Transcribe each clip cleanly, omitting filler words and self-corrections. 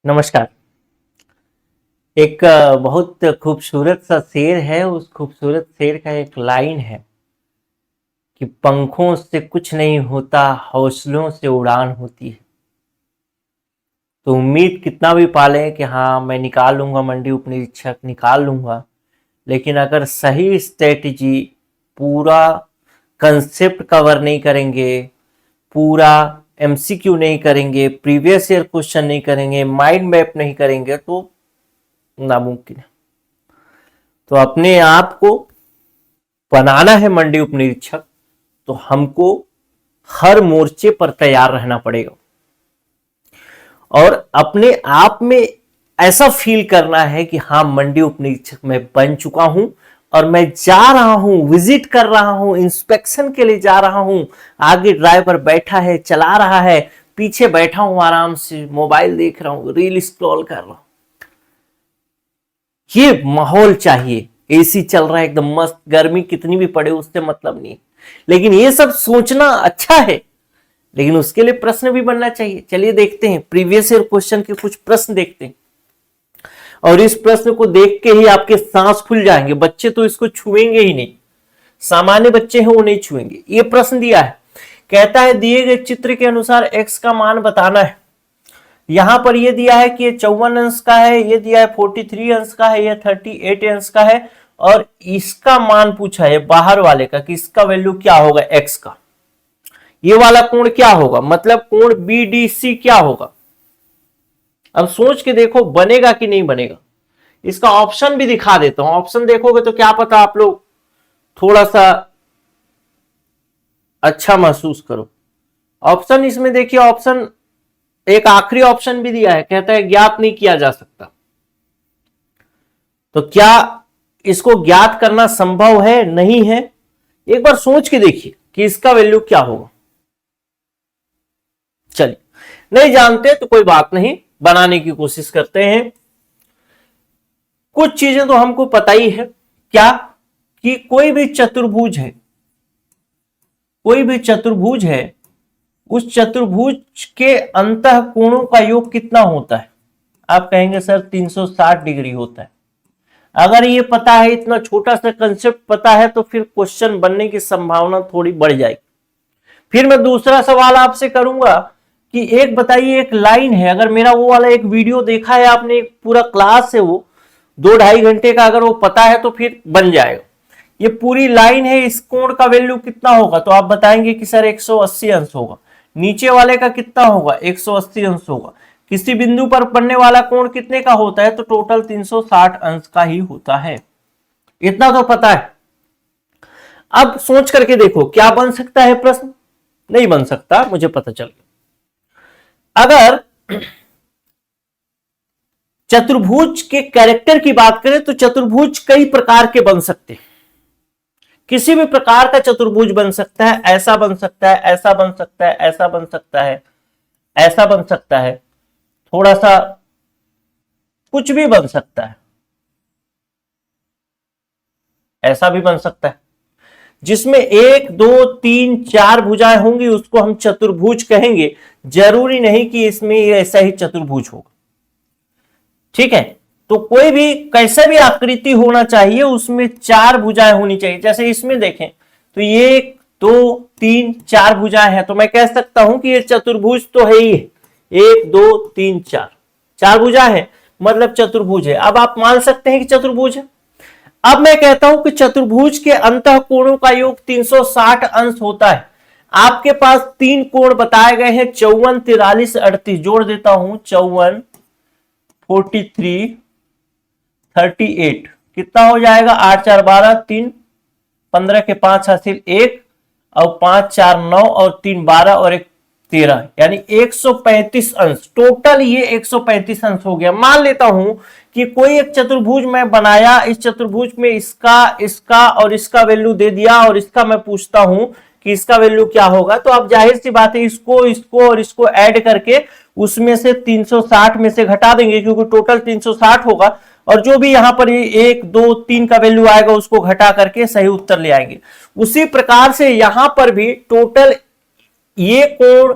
नमस्कार। एक बहुत खूबसूरत सा शेर है। उस खूबसूरत शेर का एक लाइन है कि पंखों से कुछ नहीं होता, हौसलों से उड़ान होती है। तो उम्मीद कितना भी पालें कि हाँ मैं निकाल लूंगा, मंडी उपनिरीक्षक निकाल लूंगा, लेकिन अगर सही स्ट्रेटजी, पूरा कंसेप्ट कवर नहीं करेंगे, पूरा एमसीक्यू नहीं करेंगे, प्रीवियस ईयर क्वेश्चन नहीं करेंगे, माइंड मैप नहीं करेंगे तो नामुमकिन है। तो अपने आप को बनाना है मंडी उपनिरीक्षक, तो हमको हर मोर्चे पर तैयार रहना पड़ेगा और अपने आप में ऐसा फील करना है कि हाँ मंडी उपनिरीक्षक मैं बन चुका हूं और मैं जा रहा हूं, विजिट कर रहा हूं, इंस्पेक्शन के लिए जा रहा हूं। आगे ड्राइवर बैठा है, चला रहा है, पीछे बैठा हूं, आराम से मोबाइल देख रहा हूं, रील स्क्रॉल कर रहा हूं। ये माहौल चाहिए। एसी चल रहा है एकदम मस्त, गर्मी कितनी भी पड़े उससे मतलब नहीं, लेकिन ये सब सोचना अच्छा है, लेकिन उसके लिए प्रश्न भी बनना चाहिए। चलिए देखते हैं प्रीवियस ईयर क्वेश्चन के कुछ प्रश्न देखते हैं और इस प्रश्न को देख के ही आपके सांस फूल जाएंगे। बच्चे तो इसको छुएंगे ही नहीं, सामान्य बच्चे हैं वो नहीं छुएंगे। ये प्रश्न दिया है, कहता है दिए गए चित्र के अनुसार एक्स का मान बताना है। यहां पर ये दिया है कि ये 54 अंश का है, ये दिया है 43 अंश का है, ये 38 अंश का है और इसका मान पूछा है बाहर वाले का कि इसका वैल्यू क्या होगा एक्स का। ये वाला कोण क्या होगा, मतलब कोण बीडीसी क्या होगा। अब सोच के देखो बनेगा कि नहीं बनेगा। इसका ऑप्शन भी दिखा देता हूं, ऑप्शन देखोगे तो क्या पता आप लोग थोड़ा सा अच्छा महसूस करो। ऑप्शन इसमें देखिए, ऑप्शन एक आखिरी ऑप्शन भी दिया है, कहता है ज्ञात नहीं किया जा सकता। तो क्या इसको ज्ञात करना संभव है? नहीं है। एक बार सोच के देखिए कि इसका वैल्यू क्या होगा। चलिए, नहीं जानते तो कोई बात नहीं, बनाने की कोशिश करते हैं। कुछ चीजें तो हमको पता ही है, क्या कि कोई भी चतुर्भुज है, कोई भी चतुर्भुज है, उस चतुर्भुज के अंतः कोणों का योग कितना होता है। आप कहेंगे सर 360 डिग्री होता है। अगर ये पता है, इतना छोटा सा कंसेप्ट पता है, तो फिर क्वेश्चन बनने की संभावना थोड़ी बढ़ जाएगी। फिर मैं दूसरा सवाल आपसे करूंगा कि एक बताइए, एक लाइन है, अगर मेरा वो वाला एक वीडियो देखा है आपने, एक पूरा क्लास है वो 2-2.5 घंटे का, अगर वो पता है तो फिर बन जाएगा। ये पूरी लाइन है, इस कोण का वैल्यू कितना होगा, तो आप बताएंगे कि सर 180 अंश होगा। नीचे वाले का कितना होगा, 180 अंश होगा। किसी बिंदु पर बनने वाला कोण कितने का होता है, तो टोटल 360 अंश का ही होता है। इतना तो पता है। अब सोच करके देखो क्या बन सकता है प्रश्न। नहीं बन सकता, मुझे पता चल गया। अगर चतुर्भुज के कैरेक्टर की बात करें तो चतुर्भुज कई प्रकार के बन सकते हैं। किसी भी प्रकार का चतुर्भुज बन सकता है, ऐसा बन सकता है, ऐसा बन सकता है, ऐसा बन सकता है, ऐसा बन सकता है, थोड़ा सा कुछ भी बन सकता है, ऐसा भी बन सकता है। जिसमें 1 2 3 4 भुजाएं होंगी उसको हम चतुर्भुज कहेंगे। जरूरी नहीं कि इसमें ऐसा ही चतुर्भुज होगा, ठीक है। तो कोई भी कैसे भी आकृति होना चाहिए, उसमें 4 भुजाएं होनी चाहिए। जैसे इसमें देखें तो ये 1 2 3 4 भुजाएं हैं, तो मैं कह सकता हूं कि ये चतुर्भुज तो है ही है। 1 2 3 4 4 भुजाएं हैं, मतलब चतुर्भुज है। अब आप मान सकते हैं कि चतुर्भुज है। अब मैं कहता हूं कि चतुर्भुज के अंतः कोणों का योग 360 अंश होता है। आपके पास 3 कोण बताए गए हैं, 54 43 38। जोड़ देता हूं, 54 43 38 कितना हो जाएगा, 8 4 12 3 15 के 5 हासिल 1 और 5 4 9 और 3 12 और 1 13, यानी 135 अंश। टोटल ये 135 अंश हो गया। मान लेता हूं कि कोई एक चतुर्भुज मैं बनाया, इस चतुर्भुज में इसका और इसका वैल्यू दे दिया और इसका मैं पूछता हूं कि इसका वैल्यू क्या होगा, तो अब जाहिर सी बात है इसको और इसको ऐड करके उसमें से 360 में से घटा देंगे, क्योंकि टोटल 360 होगा और जो भी यहां पर 1 2 3 का वैल्यू आएगा उसको घटा करके सही उत्तर ले आएंगे। उसी प्रकार से यहां पर भी टोटल ये कोण,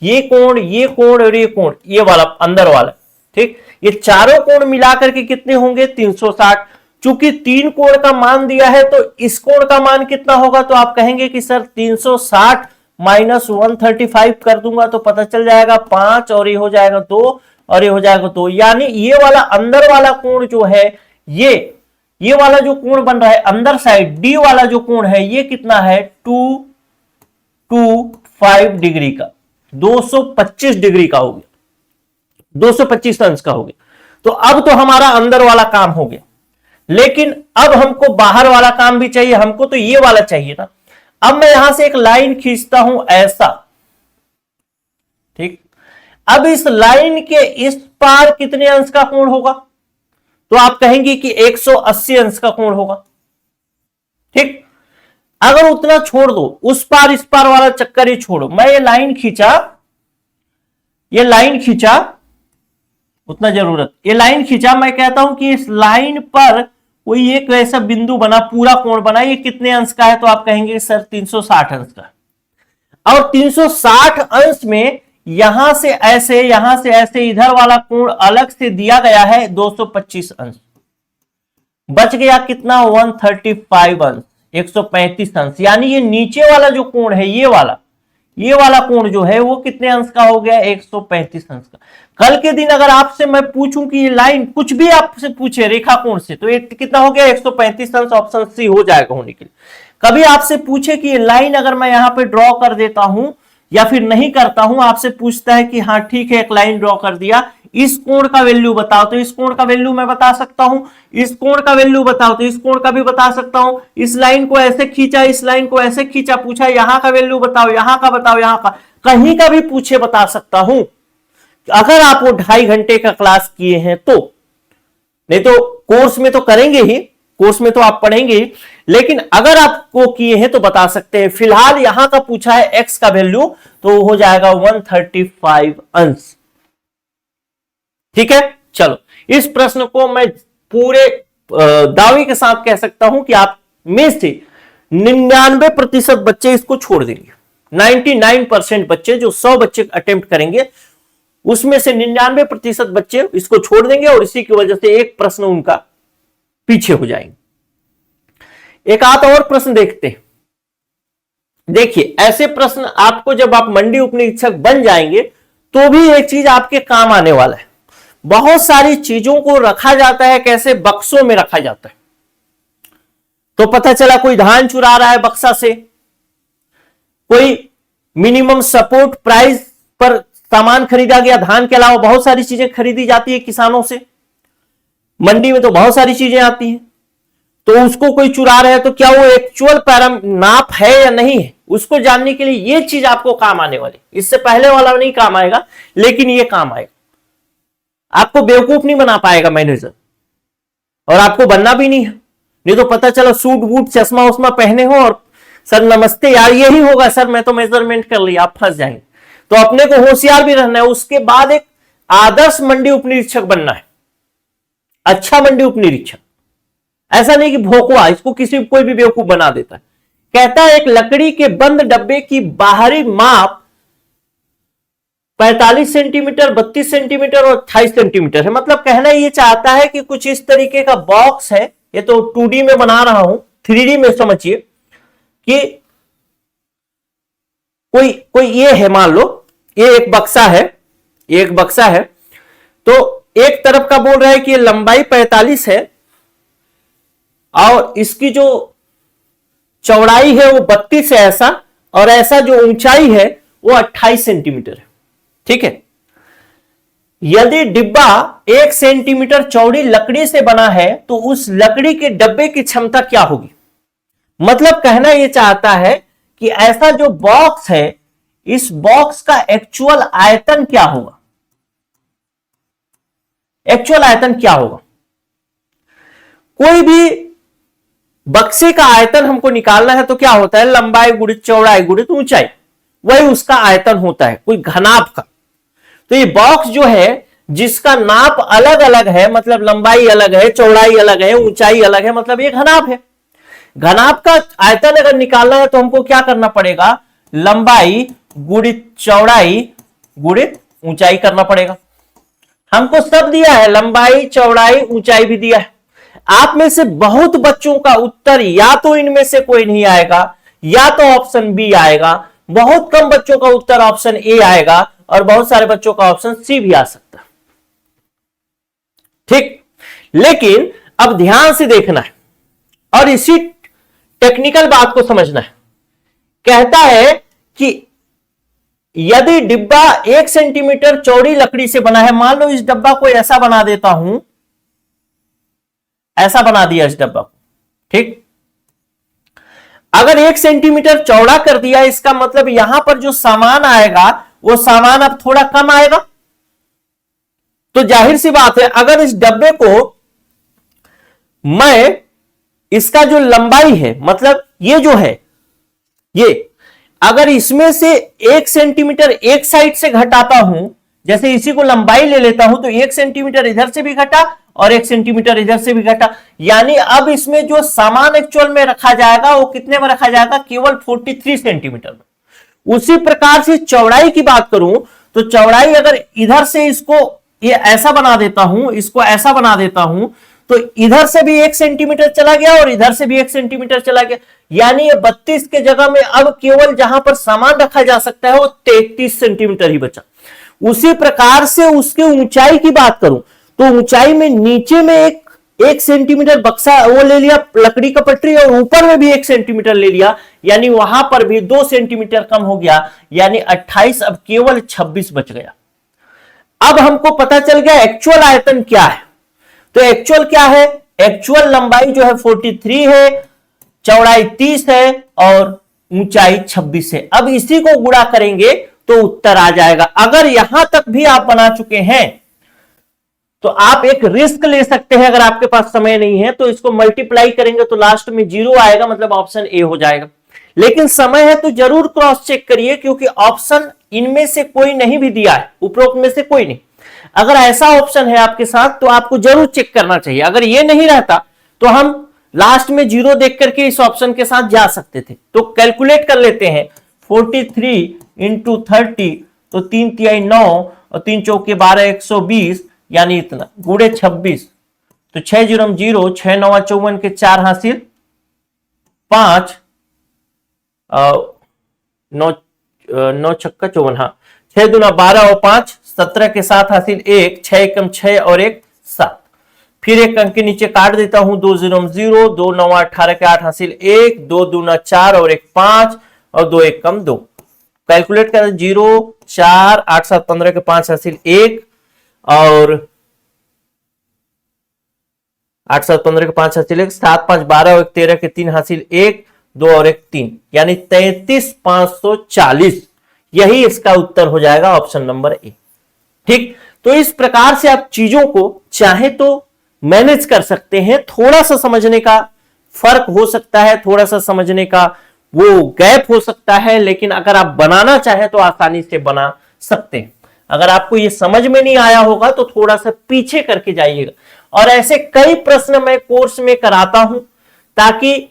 ये कोण, ये कोण और ये कोण, ये वाला अंदर वाला, ठीक, ये चारों कोण मिलाकर के कितने होंगे 360। चूंकि 3 कोण का मान दिया है तो इस कोण का मान कितना होगा, तो आप कहेंगे कि सर 360 माइनस 135 कर दूंगा तो पता चल जाएगा 5 और ये हो जाएगा 2 और ये हो जाएगा 2, यानी ये वाला अंदर वाला कोण जो है ये वाला जो कोण बन रहा है अंदर साइड डी वाला जो कोण है ये कितना है 225 डिग्री का, 225 डिग्री का हो गया, 225 अंश का हो गया। तो अब तो हमारा अंदर वाला काम हो गया, लेकिन अब हमको बाहर वाला काम भी चाहिए, हमको तो ये वाला चाहिए ना। अब मैं यहां से एक लाइन खींचता हूं ऐसा, ठीक, अब इस लाइन के इस पार कितने अंश का कोण होगा, तो आप कहेंगे कि 180 अंश का कोण होगा। ठीक, अगर उतना छोड़ दो, उस पार इस पार वाला चक्कर ही छोड़ो, मैं ये लाइन खींचा उतना जरूरत, ये लाइन खींचा, मैं कहता हूं कि इस लाइन पर कोई एक ऐसा बिंदु बना, पूरा कोण बना, ये कितने अंश का है, तो आप कहेंगे सर 360 अंश का। और 360 अंश में यहां से ऐसे इधर वाला कोण अलग से दिया गया है 225 अंश, बच गया कितना 135 अंश, 135 अंश, यानी ये नीचे वाला जो कोण है ये वाला कोण जो है वो कितने अंश का हो गया 135 अंश का। कल के दिन अगर आपसे मैं पूछूं कि ये लाइन कुछ भी आपसे पूछे रेखा कोण से, तो ये कितना हो गया 135 अंश, ऑप्शन सी हो जाएगा होने के लिए। कभी आपसे पूछे कि ये लाइन अगर मैं यहां पे ड्रॉ कर देता हूं या फिर नहीं करता हूं, आपसे पूछता है कि हाँ ठीक है एक लाइन ड्रॉ कर दिया, इस कोण का वैल्यू बताओ, तो इस कोण का वैल्यू मैं बता सकता हूं, इस कोण का वैल्यू बताओ तो इस कोण का भी बता सकता हूं, इस लाइन को ऐसे खींचा, इस लाइन को ऐसे खींचा, पूछा यहां का वैल्यू बताओ, यहां का बताओ, यहां का, कहीं का भी पूछे बता सकता हूं, अगर आप वो 2.5 घंटे का क्लास किए हैं तो। नहीं तो कोर्स में तो करेंगे ही, कोर्स में तो आप पढ़ेंगे ही, लेकिन अगर आपको किए हैं तो बता सकते हैं। फिलहाल यहां का पूछा है एक्स का वैल्यू, तो हो जाएगा 135 अंश। ठीक है, चलो इस प्रश्न को मैं पूरे दावे के साथ कह सकता हूं कि आप में से 99% बच्चे इसको छोड़ देंगे। 99% बच्चे, जो 100 बच्चे अटेम्प्ट करेंगे उसमें से 99% बच्चे इसको छोड़ देंगे और इसी की वजह से एक प्रश्न उनका पीछे हो जाएंगे। एक आध और प्रश्न देखते हैं। देखिए ऐसे प्रश्न आपको जब आप मंडी उपनिरीक्षक बन जाएंगे तो भी एक चीज आपके काम आने वाला है। बहुत सारी चीजों को रखा जाता है, कैसे बक्सों में रखा जाता है। तो पता चला कोई धान चुरा रहा है बक्सा से, कोई मिनिमम सपोर्ट प्राइस पर सामान खरीदा गया, धान के अलावा बहुत सारी चीजें खरीदी जाती है किसानों से, मंडी में तो बहुत सारी चीजें आती हैं, तो उसको कोई चुरा रहा है तो क्या वो एक्चुअल नाप है या नहीं है, उसको जानने के लिए ये चीज आपको काम आने वाली। इससे पहले वाला नहीं काम आएगा, लेकिन ये काम आएगा। आपको बेवकूफ नहीं बना पाएगा मैनेजर, और आपको बनना भी नहीं है। नहीं तो पता चला सूट बूट चश्मा उस्मा पहने हो और सर नमस्ते यार यही होगा सर, मैं तो मेजरमेंट कर लिया, आप फंस जाएंगे। तो अपने को होशियार भी रहना है। उसके बाद एक आदर्श मंडी उपनिरीक्षक बनना है, अच्छा मंडी उपनिरीक्षक। ऐसा नहीं कि भोकवा, इसको कोई भी बेवकूफ बना देता है। कहता है एक लकड़ी के बंद डब्बे की बाहरी माप 45 सेंटीमीटर, 32 सेंटीमीटर और 28 सेंटीमीटर है। मतलब कहना ये चाहता है कि कुछ इस तरीके का बॉक्स है, ये तो 2D में बना रहा हूं, 3D में समझिए कि कोई ये है, मान लो ये एक बक्सा है, तो एक तरफ का बोल रहा है कि ये लंबाई 45 है और इसकी जो चौड़ाई है वो 32 है ऐसा, और ऐसा जो ऊंचाई है वो 28 सेंटीमीटर है। ठीक है, यदि डिब्बा 1 सेंटीमीटर चौड़ी लकड़ी से बना है तो उस लकड़ी के डब्बे की क्षमता क्या होगी। मतलब कहना यह चाहता है कि ऐसा जो बॉक्स है, इस बॉक्स का एक्चुअल आयतन क्या होगा, एक्चुअल आयतन क्या होगा। कोई भी बक्से का आयतन हमको निकालना है तो क्या होता है, लंबाई गुणित चौड़ाई गुणित ऊंचाई, वही उसका आयतन होता है कोई घनाभ का। तो ये बॉक्स जो है जिसका नाप अलग अलग है, मतलब लंबाई अलग है, चौड़ाई अलग है, ऊंचाई अलग है, मतलब ये घनाभ है। घनाभ का आयतन अगर निकालना है तो हमको क्या करना पड़ेगा, लंबाई गुणित चौड़ाई गुणित ऊंचाई करना पड़ेगा। हमको सब दिया है, लंबाई, चौड़ाई, ऊंचाई भी दिया है। आप में से बहुत बच्चों का उत्तर या तो इनमें से कोई नहीं आएगा, या तो ऑप्शन बी आएगा, बहुत कम बच्चों का उत्तर ऑप्शन ए आएगा, और बहुत सारे बच्चों का ऑप्शन सी भी आ सकता है। ठीक, लेकिन अब ध्यान से देखना है और इसी टेक्निकल बात को समझना है। कहता है कि यदि डिब्बा 1 सेंटीमीटर चौड़ी लकड़ी से बना है, मान लो इस डब्बा को ऐसा बना देता हूं, ऐसा बना दिया इस डब्बा को, ठीक। अगर 1 सेंटीमीटर चौड़ा कर दिया, इसका मतलब यहां पर जो सामान आएगा वो सामान अब थोड़ा कम आएगा। तो जाहिर सी बात है, अगर इस डब्बे को मैं इसका जो लंबाई है, मतलब ये जो है, ये अगर इसमें से 1 सेंटीमीटर एक साइड से घटाता हूं, जैसे इसी को लंबाई ले लेता हूं, तो 1 सेंटीमीटर इधर से भी घटा और 1 सेंटीमीटर इधर से भी घटा, यानी अब इसमें जो सामान एक्चुअल में रखा जाएगा वो कितने में रखा जाएगा, केवल 43 सेंटीमीटर में। उसी प्रकार से चौड़ाई की बात करूं तो चौड़ाई अगर इधर से इसको ये ऐसा बना देता हूं, इसको ऐसा बना देता हूं, तो इधर से भी 1 सेंटीमीटर चला गया और इधर से भी 1 सेंटीमीटर चला गया, यानी ये 32 के जगह में अब केवल जहां पर सामान रखा जा सकता है वो 33 सेंटीमीटर ही बचा। उसी प्रकार से उसके ऊंचाई की बात करूं तो ऊंचाई में नीचे में एक सेंटीमीटर बक्सा वो ले लिया लकड़ी का पटरी, और ऊपर में भी 1 सेंटीमीटर ले लिया, यानी वहां पर भी 2 सेंटीमीटर कम हो गया, यानी 28, अब केवल 26 बच गया। अब हमको पता चल गया एक्चुअल आयतन क्या है। तो एक्चुअल क्या है, एक्चुअल लंबाई जो है 43 है, चौड़ाई 30 है और ऊंचाई 26 है। अब इसी को गुणा करेंगे तो उत्तर आ जाएगा। अगर यहां तक भी आप बना चुके हैं तो आप एक रिस्क ले सकते हैं, अगर आपके पास समय नहीं है तो इसको मल्टीप्लाई करेंगे तो लास्ट में 0 आएगा, मतलब ऑप्शन ए हो जाएगा। लेकिन समय है तो जरूर क्रॉस चेक करिए, क्योंकि ऑप्शन इनमें से कोई नहीं भी दिया है, उपरोक्त में से कोई नहीं। अगर ऐसा ऑप्शन है आपके साथ तो आपको जरूर चेक करना चाहिए। अगर ये नहीं रहता तो हम लास्ट में 0 देख करके इस ऑप्शन के साथ जा सकते थे। तो कैलकुलेट कर लेते हैं, 43 इंटू 30, तो 3 तिहाई 9 और 3 चौके 12, 120, यानी इतना, गुणे 26, तो 6 0 0, 6 9 54 के 4 हासिल 5, 9 छक्का 54, हाँ 6 दूना 12 और 5 17 के 7 हासिल 1, 6 एकम 6 और 1 7। फिर एक अंक के नीचे काट देता हूं, 2 0 0, 2 9 18 के 8 हासिल 1, 2 दूना 4 और 1 5 और 2 एकम 2। कैलकुलेट कर 0 4 8 7 15 के 5 हासिल 1 और 8 7 15 के 5 हासिल 1, 7 5 12 और 1 13 के 3 हासिल 1, 2 और 1 3, यानी 33,540। यही इसका उत्तर हो जाएगा, ऑप्शन नंबर ए। ठीक, तो इस प्रकार से आप चीजों को चाहे तो मैनेज कर सकते हैं। थोड़ा सा समझने का फर्क हो सकता है, थोड़ा सा समझने का वो गैप हो सकता है, लेकिन अगर आप बनाना चाहें तो आसानी से बना सकते हैं। अगर आपको ये समझ में नहीं आया होगा तो थोड़ा सा पीछे करके जाइएगा। और ऐसे कई प्रश्न मैं कोर्स में कराता हूं, ताकि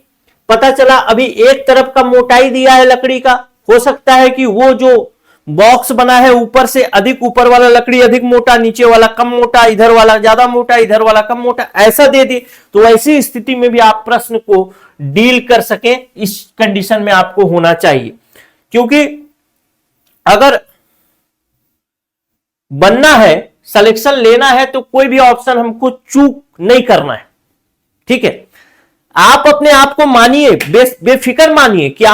पता चला अभी एक तरफ का मोटाई दिया है लकड़ी का, हो सकता है कि वो जो बॉक्स बना है ऊपर से अधिक, ऊपर वाला लकड़ी अधिक मोटा, नीचे वाला कम मोटा, इधर वाला ज्यादा मोटा, इधर वाला कम मोटा, ऐसा दे दी, तो ऐसी स्थिति में भी आप प्रश्न को डील कर सकें, इस कंडीशन में आपको होना चाहिए। क्योंकि अगर बनना है, सिलेक्शन लेना है, तो कोई भी ऑप्शन हमको चूक नहीं करना है। ठीक है, आप अपने आप को मानिए, बेफिक्र मानिए कि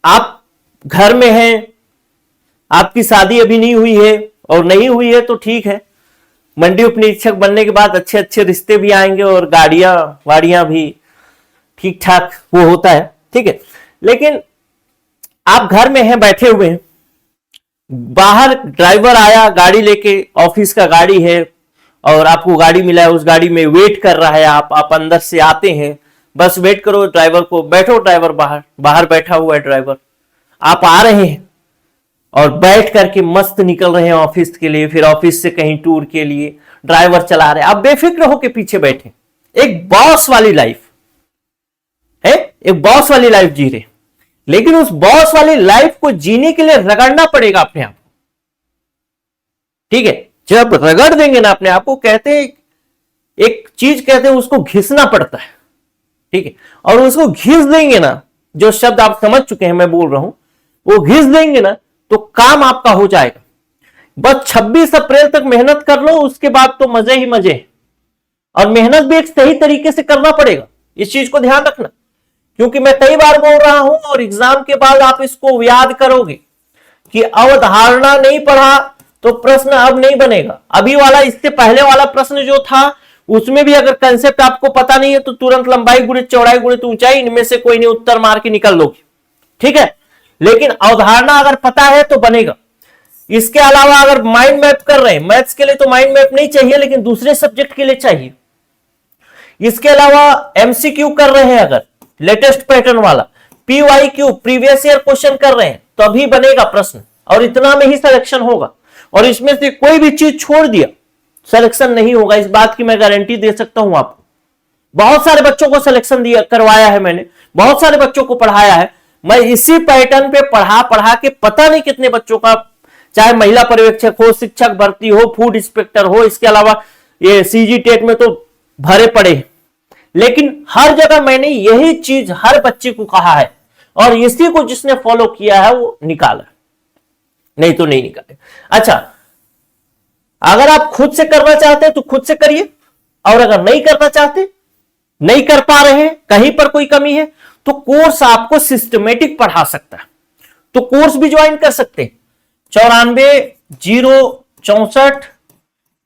आप घर में हैं, आपकी शादी अभी नहीं हुई है, और नहीं हुई है तो ठीक है, मंडी उप निरीक्षक बनने के बाद अच्छे अच्छे रिश्ते भी आएंगे और गाड़ियां वाड़ियां भी ठीक ठाक वो होता है। ठीक है, लेकिन आप घर में हैं, बैठे हुए हैं, बाहर ड्राइवर आया गाड़ी लेके, ऑफिस का गाड़ी है और आपको गाड़ी मिला है, उस गाड़ी में वेट कर रहा है, आप अंदर से आते हैं, बस वेट करो ड्राइवर को, बैठो ड्राइवर बाहर बैठा हुआ है ड्राइवर, आप आ रहे हैं और बैठ करके मस्त निकल रहे हैं ऑफिस के लिए, फिर ऑफिस से कहीं टूर के लिए ड्राइवर चला रहे हैं, आप बेफिक्र होकर पीछे बैठे, एक बॉस वाली लाइफ है, एक बॉस वाली लाइफ जी रहे। लेकिन उस बॉस वाली लाइफ को जीने के लिए रगड़ना पड़ेगा अपने आप। ठीक है, जब रगड़ देंगे ना अपने आप को, कहते हैं एक चीज कहते हैं उसको घिसना पड़ता है, ठीक है, और उसको घिस देंगे ना, जो शब्द आप समझ चुके हैं मैं बोल रहा हूं, वो घिस देंगे ना तो काम आपका हो जाएगा। बस 26 अप्रैल तक मेहनत कर लो, उसके बाद तो मजे ही मजे। और मेहनत भी एक सही तरीके से करना पड़ेगा, इस चीज को ध्यान रखना, क्योंकि मैं कई बार बोल रहा हूं और एग्जाम के बाद आप इसको याद करोगे कि अवधारणा नहीं पढ़ा तो प्रश्न अब नहीं बनेगा। अभी वाला, इससे पहले वाला प्रश्न जो था उसमें भी अगर कंसेप्ट आपको पता नहीं है तो तुरंत लंबाई गुणित चौड़ाई गुणित ऊंचाई, इनमें से कोई नहीं उत्तर मार के निकल लोगे, ठीक है। लेकिन अवधारणा अगर पता है तो बनेगा। इसके अलावा अगर माइंड मैप कर रहे हैं, मैथ्स के लिए तो माइंड मैप नहीं चाहिए, लेकिन दूसरे सब्जेक्ट के लिए चाहिए। इसके अलावा एमसीक्यू कर रहे हैं अगर लेटेस्ट पैटर्न वाला, पीवाईक्यू प्रीवियस ईयर क्वेश्चन कर रहे हैं, तो अभी बनेगा प्रश्न, और इतना में ही सिलेक्शन होगा। और इसमें से कोई भी चीज छोड़ दिया सिलेक्शन नहीं होगा, इस बात की मैं गारंटी दे सकता हूं आपको। बहुत सारे बच्चों को सिलेक्शन दिया, करवाया है मैंने, बहुत सारे बच्चों को पढ़ाया है मैं, इसी पैटर्न पे पढ़ा के पता नहीं कितने बच्चों का, चाहे महिला पर्यवेक्षक हो, शिक्षक भर्ती हो, फूड इंस्पेक्टर हो, इसके अलावा ये सीजी टेट में तो भरे पड़े। लेकिन हर जगह मैंने यही चीज हर बच्चे को कहा है, और इसी को जिसने फॉलो किया है वो निकाला, नहीं तो नहीं निकाले। अच्छा, अगर आप खुद से करना चाहते हैं तो खुद से करिए, और अगर नहीं करना चाहते, नहीं कर पा रहे हैं, कहीं पर कोई कमी है, तो कोर्स आपको सिस्टमेटिक पढ़ा सकता है, तो कोर्स भी ज्वाइन कर सकते हैं। 94 064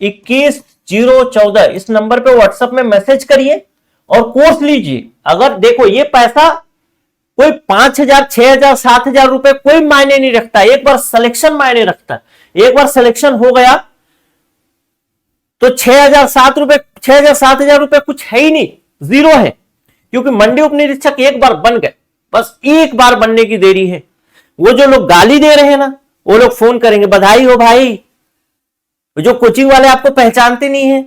21 014 इस नंबर पे व्हाट्सएप में मैसेज करिए और कोर्स लीजिए। अगर देखो ये पैसा कोई 5,000 6,000 7,000 रुपए कोई मायने नहीं रखता, एक बार सिलेक्शन मायने रखता है। एक बार सिलेक्शन हो गया तो 6,000 7,000 रुपए कुछ है ही नहीं, जीरो है, क्योंकि मंडी उप निरीक्षक एक बार बन गए, बस एक बार बनने की देरी है। वो जो लोग गाली दे रहे हैं ना, वो लोग फोन करेंगे, बधाई हो भाई। जो कोचिंग वाले आपको पहचानते नहीं है,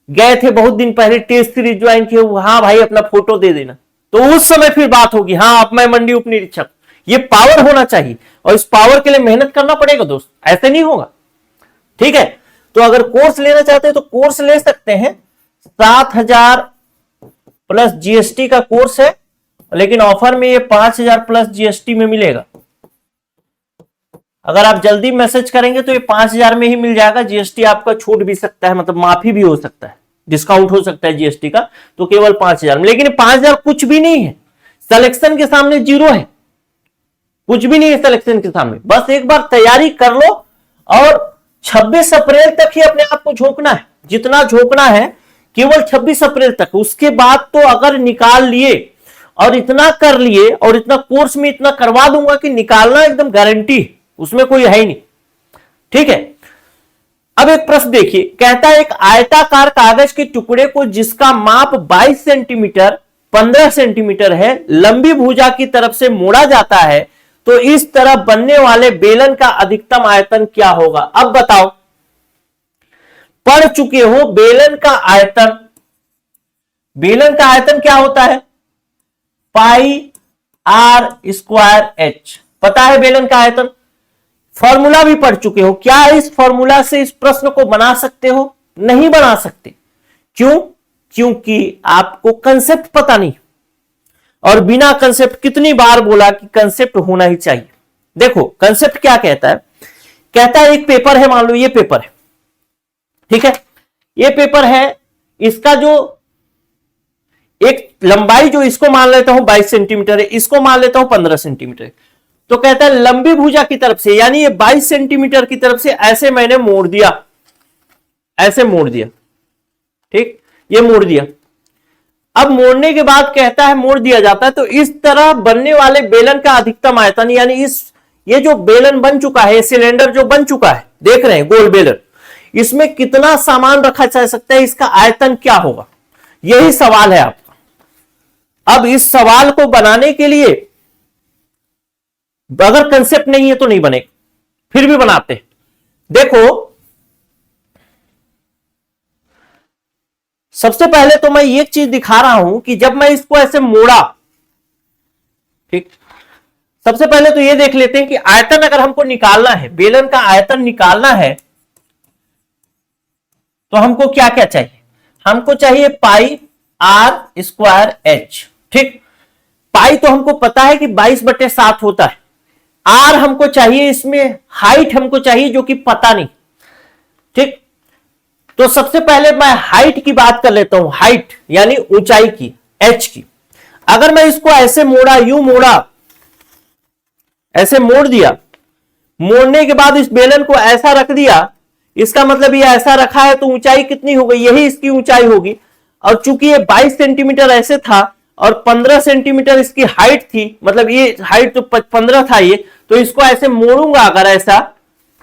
गए थे बहुत दिन पहले, टेस्ट सीरीज ज्वाइन किए, हाँ भाई अपना फोटो दे देना, तो उस समय फिर बात होगी, हाँ अब मैं मंडी उप निरीक्षक। ये पावर होना चाहिए, और इस पावर के लिए मेहनत करना पड़ेगा दोस्त, ऐसे नहीं होगा, ठीक है। तो अगर कोर्स लेना चाहते हैं तो कोर्स ले सकते हैं, 7,000 प्लस जीएसटी का कोर्स है, लेकिन ऑफर में ये 5,000 प्लस जीएसटी में मिलेगा। अगर आप जल्दी मैसेज करेंगे तो ये 5,000 में ही मिल जाएगा। जीएसटी आपका छूट भी सकता है, मतलब माफी भी हो सकता है, डिस्काउंट हो सकता है जीएसटी का, तो केवल 5,000 में। लेकिन 5,000 कुछ भी नहीं है, सिलेक्शन के सामने जीरो है, कुछ भी नहीं है सिलेक्शन के सामने। बस एक बार तैयारी कर लो, और 26 अप्रैल तक ही अपने आप को झोंकना है, जितना झोंकना है केवल 26 अप्रैल तक। उसके बाद तो अगर निकाल लिए और इतना कर लिए, और इतना कोर्स में इतना करवा दूंगा कि निकालना एकदम गारंटी, उसमें कोई है ही नहीं, ठीक है। अब एक प्रश्न देखिए, कहता है एक आयताकार कागज के टुकड़े को जिसका माप 22 सेंटीमीटर 15 सेंटीमीटर है, लंबी भुजा की तरफ से मोड़ा जाता है, तो इस तरह बनने वाले बेलन का अधिकतम आयतन क्या होगा। अब बताओ, पढ़ चुके हो बेलन का आयतन, बेलन का आयतन क्या होता है, पाई आर स्क्वायर एच, पता है बेलन का आयतन। फॉर्मूला भी पढ़ चुके हो, क्या इस फॉर्मूला से इस प्रश्न को बना सकते हो, नहीं बना सकते। क्यों? क्योंकि आपको कंसेप्ट पता नहीं, और बिना कंसेप्ट, कितनी बार बोला कि कंसेप्ट होना ही चाहिए। देखो कंसेप्ट क्या कहता है, कहता है एक पेपर है, मान लो ये पेपर है, ठीक है, ये पेपर है, इसका जो एक लंबाई जो इसको मान लेता हूं 22 सेंटीमीटर है, इसको मान लेता हूं 15 सेंटीमीटर, तो कहता है लंबी भुजा की तरफ से, यानी ये 22 सेंटीमीटर की तरफ से ऐसे मैंने मोड़ दिया, ऐसे मोड़ दिया, ठीक, ये मोड़ दिया। अब मोड़ने के बाद कहता है, मोड़ दिया जाता है, तो इस तरह बनने वाले बेलन का अधिकतम आयतन, यानी इस, ये जो बेलन बन चुका है, सिलेंडर जो बन चुका है, देख रहे हैं गोल बेलन, इसमें कितना सामान रखा जा सकता है, इसका आयतन क्या होगा, यही सवाल है आपका। अब इस सवाल को बनाने के लिए अगर कंसेप्ट नहीं है तो नहीं बनेगा, फिर भी बनाते हैं। देखो सबसे पहले तो मैं एक चीज दिखा रहा हूं कि जब मैं इसको ऐसे मोड़ा, ठीक, सबसे पहले तो ये देख लेते हैं कि आयतन अगर हमको निकालना है, बेलन का आयतन निकालना है, तो हमको क्या क्या चाहिए, हमको चाहिए पाई आर स्क्वायर एच। ठीक, पाई तो हमको पता है कि 22/7 होता है। आर हमको चाहिए, इसमें हाइट हमको चाहिए जो कि पता नहीं। ठीक, तो सबसे पहले मैं हाइट की बात कर लेता हूं, हाइट यानी ऊंचाई की, एच की। अगर मैं इसको ऐसे मोड़ा, यूं मोड़ा, ऐसे मोड़ दिया, मोड़ने के बाद इस बेलन को ऐसा रख दिया, इसका मतलब ये ऐसा रखा है तो ऊंचाई कितनी हो गई, यही इसकी ऊंचाई होगी। और चूंकि ये 22 सेंटीमीटर ऐसे था और 15 सेंटीमीटर इसकी हाइट थी, मतलब ये हाइट तो 15 था ये, तो इसको ऐसे मोड़ूंगा अगर ऐसा,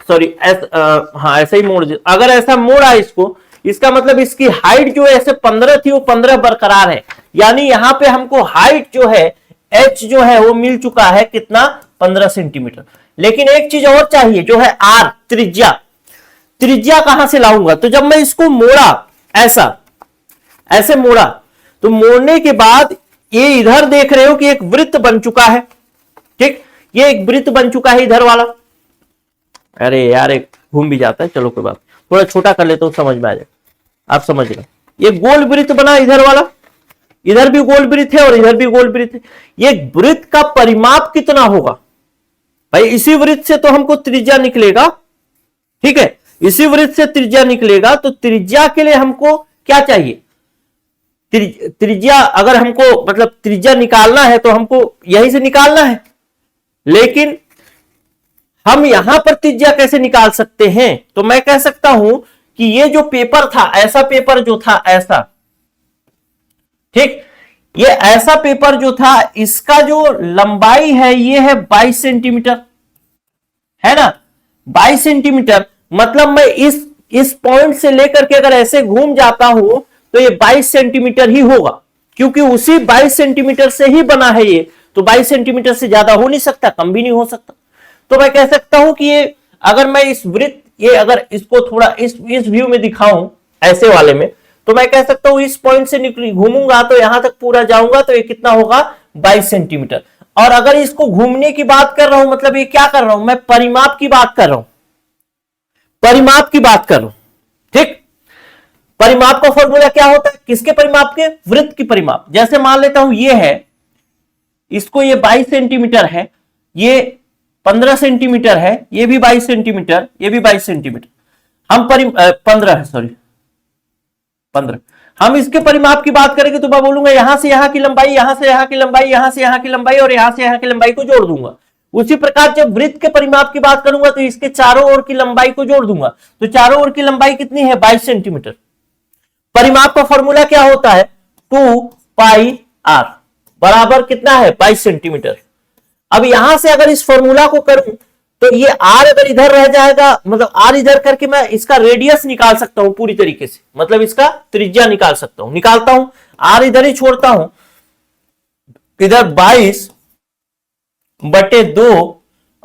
सॉरी हाँ ऐसे ही मोड़, अगर ऐसा मोड़ा इसको, इसका मतलब इसकी हाइट जो है ऐसे 15 थी वो 15 बरकरार है। यानी यहां पे हमको हाइट जो है एच जो है वो मिल चुका है कितना, 15 सेंटीमीटर। लेकिन एक चीज और चाहिए जो है आर, त्रिज्या। त्रिज्या कहां से लाऊंगा, तो जब मैं इसको मोड़ा ऐसा, ऐसे मोड़ा, तो मोड़ने के बाद ये इधर देख रहे हो कि एक वृत्त बन चुका है। ठीक, ये एक वृत्त बन चुका है इधर वाला। अरे यार एक घूम भी जाता है, चलो कोई बात, थोड़ा छोटा कर लेता हूं, समझ में आ जाए, आप समझ रहे। ये गोल वृत्त बना इधर वाला, इधर भी गोल वृत्त है और इधर भी गोल वृत्त है। ये वृत्त का परिमाप कितना होगा भाई, इसी वृत्त से तो हमको त्रिज्या निकलेगा। ठीक है, इसी वृत्त से त्रिज्या निकलेगा, तो त्रिज्या के लिए हमको क्या चाहिए, त्रिज्या अगर हमको मतलब त्रिज्या निकालना है तो हमको यहीं से निकालना है। लेकिन हम यहां पर त्रिज्या कैसे निकाल सकते हैं, तो मैं कह सकता हूं कि ये जो पेपर था, ऐसा पेपर जो था ऐसा, ठीक, ये ऐसा पेपर जो था, इसका जो लंबाई है ये है 22 सेंटीमीटर, है ना, 22 सेंटीमीटर। मतलब मैं इस पॉइंट से लेकर के अगर ऐसे घूम जाता हूं तो ये 22 सेंटीमीटर ही होगा, क्योंकि उसी 22 सेंटीमीटर से ही बना है ये, तो 22 सेंटीमीटर से ज्यादा हो नहीं सकता, कम भी नहीं हो सकता। तो मैं कह सकता हूं कि ये अगर मैं इस वृत्त, ये अगर इसको थोड़ा इस व्यू में दिखाऊं ऐसे वाले में, तो मैं कह सकता हूं इस पॉइंट से घूमूंगा तो यहां तक पूरा जाऊंगा तो ये कितना होगा, 22 सेंटीमीटर। और अगर इसको घूमने की बात कर रहा हूं, मतलब ये क्या कर रहा हूं, मैं परिमाप की बात कर रहा हूं, परिमाप की बात कर रहा हूं। ठीक, परिमाप का फॉर्मूला क्या होता है, किसके परिमाप के, वृत्त की परिमाप। जैसे मान लेता हूं ये है, इसको ये 22 सेंटीमीटर है, ये 15 सेंटीमीटर है, ये भी 22 सेंटीमीटर, ये भी 22 सेंटीमीटर। हम 15 है, सॉरी 15। हम इसके परिमाप की बात करेंगे तो मैं बोलूंगा यहां से यहां की लंबाई, यहां से यहां की लंबाई, यहां से यहां की लंबाई और यहां से यहां की लंबाई को जोड़ दूंगा। उसी प्रकार जब वृत्त के परिमाप की बात करूंगा तो इसके चारों ओर की लंबाई को जोड़ दूंगा, तो चारों ओर की लंबाई कितनी है, 22 सेंटीमीटर। परिमाप का फॉर्मूला क्या होता है, 2 पाई आर बराबर कितना है, 22 सेंटीमीटर। अब यहां से अगर इस फॉर्मूला को करूं तो ये आर अगर इधर रह जाएगा, मतलब आर इधर करके मैं इसका रेडियस निकाल सकता हूं पूरी तरीके से, मतलब इसका त्रिज्या निकाल सकता हूं, निकालता हूं, आर इधर ही छोड़ता हूं, इधर 22/2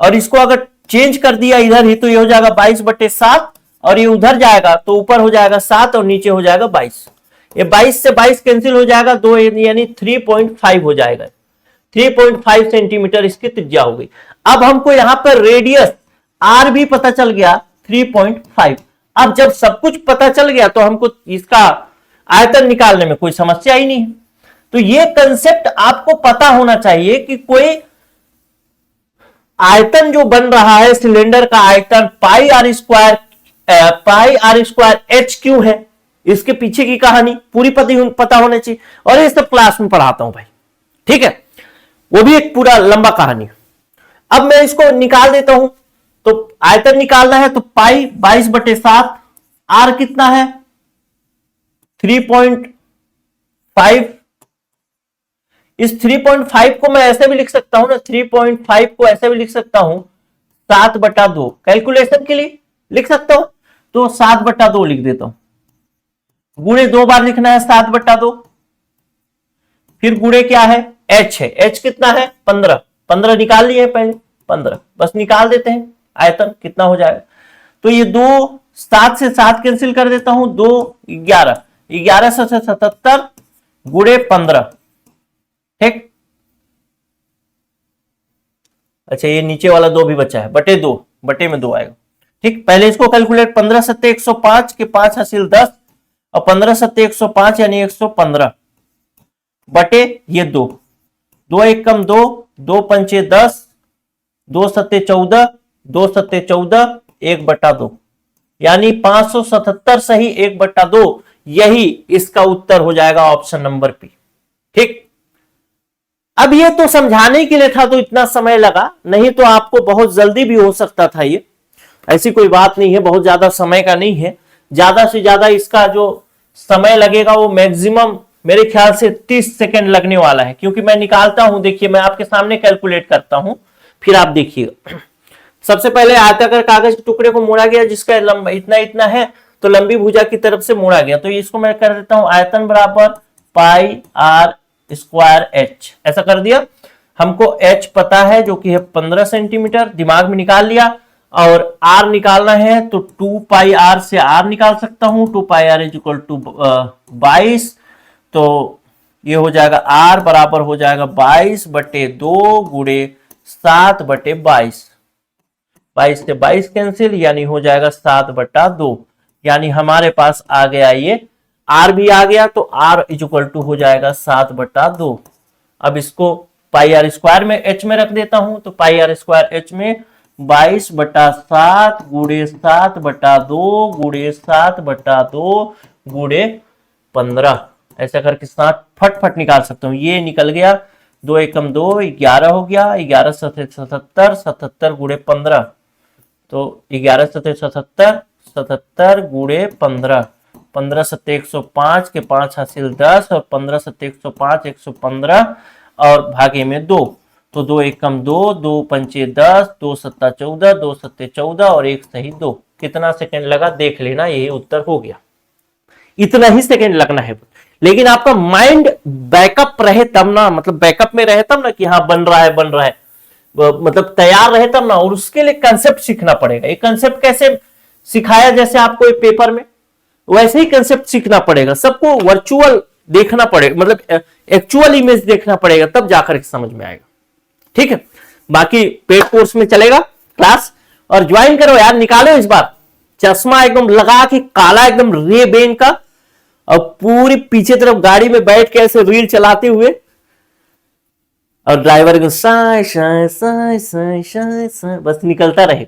और इसको अगर चेंज कर दिया इधर ही तो ये हो जाएगा 22/7 और ये उधर जाएगा तो ऊपर हो जाएगा 7 और नीचे हो जाएगा 22। ये 22 से 22 कैंसिल हो जाएगा, 2 यानी 3.5 हो जाएगा, 3.5 सेंटीमीटर इसकी त्रिज्या हो गई। अब हमको यहां पर रेडियस आर भी पता चल गया 3.5। अब जब सब कुछ पता चल गया तो हमको इसका आयतन निकालने में कोई समस्या ही नहीं है। तो ये कंसेप्ट आपको पता होना चाहिए कि कोई आयतन जो बन रहा है सिलेंडर का आयतन पाई आर स्क्वायर एच क्यों है, इसके पीछे की कहानी पूरी पता होनी चाहिए। और ये सब क्लास में पढ़ाता हूं भाई, ठीक है, वो भी एक पूरा लंबा कहानी। अब मैं इसको निकाल देता हूं, तो आयतन निकालना है तो पाई 22/7, आर कितना है 3.5। इस 3.5 को मैं ऐसे भी लिख सकता हूं ना, 3.5 को ऐसे भी लिख सकता हूं 7/2, कैलकुलेशन के लिए लिख सकता हूं, तो 7/2 लिख देता हूं। गुणे 2 बार लिखना है 7/2, फिर गुणे क्या है, एच है, एच कितना है 15, 15 निकाल लिए पहले, 15 बस निकाल देते हैं, आयतन कितना हो जाएगा। तो ये 2, 7 से 7 कैंसिल कर देता हूं, 2 11, 1177 गुणे 15, ठीक। अच्छा ये नीचे वाला 2 भी बचा है, बटे 2, बटे में 2 आएगा, ठीक, पहले इसको कैलकुलेट, 15 सत्ते 105 के 5 हासिल 10 और 15 सत्ते 105 यानी 115 बटे ये 2, 2 एक कम 2, 2 पंचे 10, 2 सत्ते 14, 2 सत्ते 14, 1/2 यानी 577 सही 1/2, यही इसका उत्तर हो जाएगा ऑप्शन नंबर बी। ठीक, अब ये तो समझाने के लिए था तो इतना समय लगा, नहीं तो आपको बहुत जल्दी भी हो सकता था। ये ऐसी कोई बात नहीं है, बहुत ज्यादा समय का नहीं है, ज्यादा से ज्यादा इसका जो समय लगेगा वो मैक्सिमम मेरे ख्याल से 30 सेकंड लगने वाला है, क्योंकि मैं निकालता हूं, देखिए मैं आपके सामने कैलकुलेट करता हूं, फिर आप देखिएगा। सबसे पहले आयताकार कागज के टुकड़े को मोड़ा गया जिसका लंबा इतना इतना है, तो लंबी भुजा की तरफ से मोड़ा गया, तो इसको मैं कर देता हूं आयतन बराबर पाई आर स्क्वायर एच, ऐसा कर दिया। हमको एच पता है जो कि है 15 सेंटीमीटर, दिमाग में निकाल लिया, और आर निकालना है तो 2 पाई आर से आर निकाल सकता हूं, 2 पाई आर इज इक्वल टू 22, तो ये हो जाएगा आर बराबर हो जाएगा 22/2 गुणे 7/22, 22 से 22 कैंसिल यानी हो जाएगा 7/2, यानी हमारे पास आ गया ये आर भी आ गया, तो आर इज इक्वल टू हो जाएगा 7/2। अब इसको पाई आर स्क्वायर में एच में रख देता हूं, तो पाई आर स्क्वायर एच में 22/7 गुणे 7/2 गुणे 7/2 गुणे 15, ऐसा करके 7 फट निकाल सकता हूं। ये निकल गया, 2 एकम 2, 11 हो गया, 11 सत्ते 77, 77 गुणे 15, तो 11 सत्ते 77, 77 गुणे 15, 15 सत्ते 105 के 5 हासिल 10 और 15 सत्ते 105 115 और भागे में 2, तो 2 एकम 2, 2 पंचे 10, 2 सत्ता 14, 2 सत्ते 14 और 1 सही 2। कितना सेकंड लगा देख लेना, यही उत्तर हो गया। इतना ही सेकंड लगना है, लेकिन आपका माइंड बैकअप रहे तब ना, मतलब बैकअप में रहे तब ना कि हाँ बन रहा है, मतलब तैयार रहे तब ना, और उसके लिए कंसेप्ट सीखना पड़ेगा। ये कंसेप्ट कैसे सिखाया, जैसे आपको पेपर में, वैसे ही कंसेप्ट सीखना पड़ेगा। सबको वर्चुअल देखना पड़ेगा, मतलब एक्चुअल इमेज देखना पड़ेगा, तब जाकर समझ में आएगा। ठीक है, बाकी पेड कोर्स में चलेगा क्लास, और ज्वाइन करो यार, निकालो इस बार चश्मा एकदम लगा के काला एकदम रे बेन का, और पूरी पीछे तरफ गाड़ी में बैठ के ऐसे रील चलाते हुए, और ड्राइवर को साय साय साय साय साय साय बस निकलता रहे।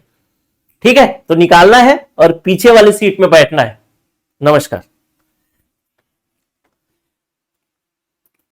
ठीक है, तो निकालना है और पीछे वाली सीट में बैठना है। नमस्कार।